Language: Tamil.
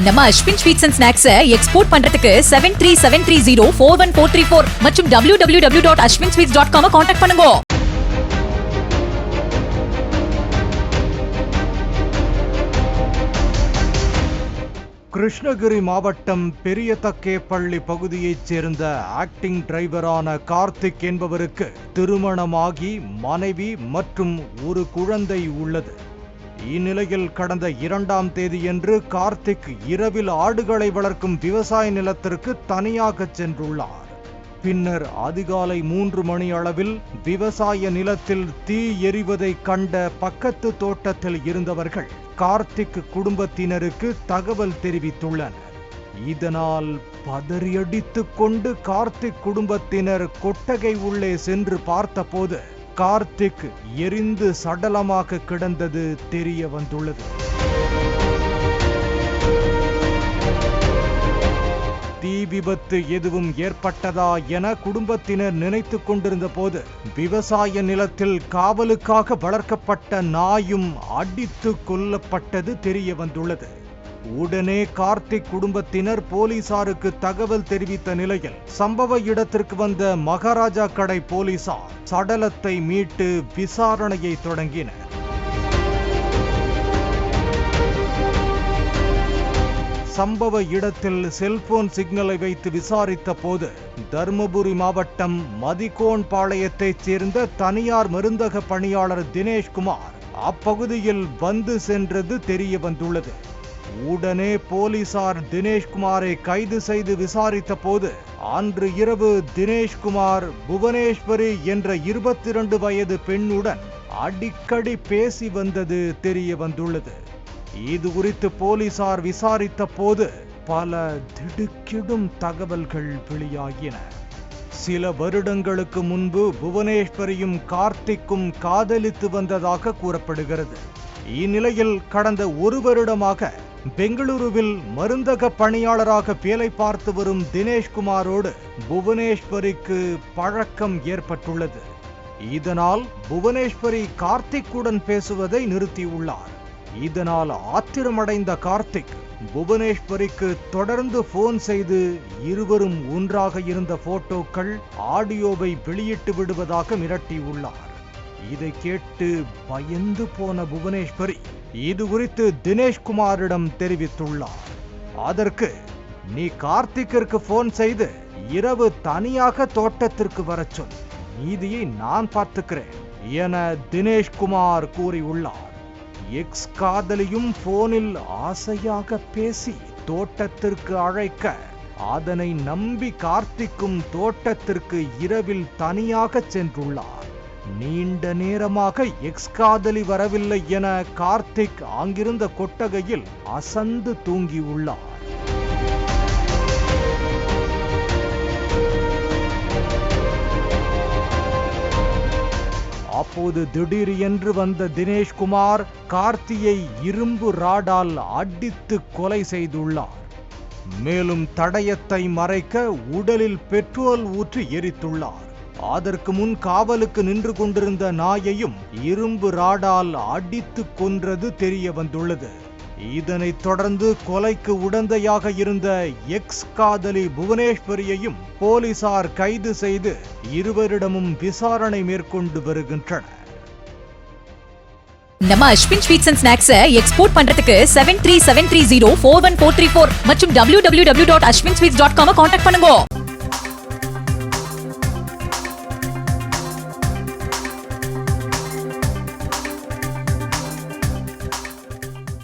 நம்ம Ashwin sweets and snacks export பண்றதுக்கு 7373041434 மற்றும் www.ashwinsweets.com கான்டாக்ட் பண்ணுங்க. கிருஷ்ணகிரி மாவட்டம் பெரியதக்கேப்பள்ளி பகுதியைச் சேர்ந்த ஆக்டிங் டிரைவரான கார்த்திக் என்பவருக்கு திருமணமாகி மனைவி மற்றும் ஒரு குழந்தை உள்ளது. இந்நிலையில் கடந்த 2ஆம் தேதியன்று கார்த்திக் இரவில் ஆடுகளை வளர்க்கும் விவசாய நிலத்திற்கு தனியாக சென்றுள்ளார். பின்னர் அதிகாலை 3 மணி அளவில் விவசாய நிலத்தில் தீ எரிவதை கண்ட பக்கத்து தோட்டத்தில் இருந்தவர்கள் கார்த்திக் குடும்பத்தினருக்கு தகவல் தெரிவித்துள்ளனர். இதனால் பதறியடித்துக் கொண்டு கார்த்திக் குடும்பத்தினர் கொட்டகை உள்ளே சென்று பார்த்தபோது கார்த்திக் எரிந்து சடலமாக கிடந்தது தெரிய வந்துள்ளது. தீ விபத்து எதுவும் ஏற்பட்டதா என குடும்பத்தினர் நினைத்துக் கொண்டிருந்த போது விவசாய நிலத்தில் காவலுக்காக வளர்க்கப்பட்ட நாயும் அடித்து கொல்லப்பட்டது தெரிய வந்துள்ளது. உடனே கார்த்திக் குடும்பத்தினர் போலீசாருக்கு தகவல் தெரிவித்த நிலையில் சம்பவ இடத்திற்கு வந்த மகாராஜா கடை போலீசார் சடலத்தை மீட்டு விசாரணையை தொடங்கினர். சம்பவ இடத்தில் செல்போன் சிக்னலை வைத்து விசாரித்த போது தர்மபுரி மாவட்டம் மதிகோன் பாளையத்தைச் சேர்ந்த தனியார் மருந்தக பணியாளர் தினேஷ்குமார் அப்பகுதியில் வந்து சென்றது தெரிய வந்துள்ளது. உடனே போலீசார் தினேஷ்குமாரை கைது செய்து விசாரித்த போது அன்று இரவு தினேஷ்குமார் புவனேஸ்வரி என்ற 22 வயது பெண்ணுடன் அடிக்கடி பேசி வந்தது தெரிய வந்துள்ளது. இது குறித்து போலீசார் விசாரித்த போது பல திடுக்கிடும் தகவல்கள் வெளியாகின. சில வருடங்களுக்கு முன்பு புவனேஸ்வரியும் கார்த்திக்கும் காதலித்து வந்ததாக கூறப்படுகிறது. இந்நிலையில் கடந்த 1 வருடமாக பெங்களூருவில் மருந்தக பணியாளராக வேலை பார்த்து வரும் தினேஷ்குமாரோடு புவனேஸ்வரிக்கு பழக்கம் ஏற்பட்டுள்ளது. இதனால் புவனேஸ்வரி கார்த்திக்குடன் பேசுவதை நிறுத்தியுள்ளார். இதனால் ஆத்திரமடைந்த கார்த்திக் புவனேஸ்வரிக்கு தொடர்ந்து போன் செய்து இருவரும் ஒன்றாக இருந்த போட்டோக்கள், ஆடியோவை வெளியிட்டு விடுவதாக மிரட்டியுள்ளார். இதை கேட்டு பயந்து போன புவனேஸ்வரி இது குறித்து தினேஷ்குமாரிடம் தெரிவித்துள்ளார். அதற்கு நீ கார்த்திக்கிற்கு போன் செய்து இரவு தனியாக தோட்டத்திற்கு வரச் சொல், மீதியை நான் பார்த்துக்கிறேன் என தினேஷ்குமார் கூறியுள்ளார். எக்ஸ் காதலியும் போனில் ஆசையாக பேசி தோட்டத்திற்கு அழைக்க அதனை நம்பி கார்த்திக்கும் தோட்டத்திற்கு இரவில் தனியாக சென்றுள்ளார். நீண்ட நேரமாக எக்ஸ் காதலி வரவில்லை என கார்த்திக் அங்கிருந்த கொட்டகையில் அசந்து தூங்கியுள்ளார். அப்போது திடீர் என்று வந்த தினேஷ்குமார் கார்த்தியை இரும்பு ராடால் அடித்து கொலை செய்துள்ளார். மேலும் தடயத்தை மறைக்க உடலில் பெட்ரோல் ஊற்றி எரித்துள்ளார். அதற்கு முன் காவலுக்கு நின்று கொண்டிருந்த நாயையும் இரும்பு ராடால் அடித்து கொன்றது தெரிய வந்துள்ளது. இதனைத் தொடர்ந்து கொலைக்கு உடந்தையாக இருந்த எக்ஸ் காதலி புவனேஸ்வரியையும் போலீசார் கைது செய்து இருவரிடமும் விசாரணை மேற்கொண்டு வருகின்றனர். நம்ம Ashwin sweets and snacks export பண்றதுக்கு 7373041434 மற்றும் www.ashwinsweets.com கான்டாக்ட் பண்ணுங்க.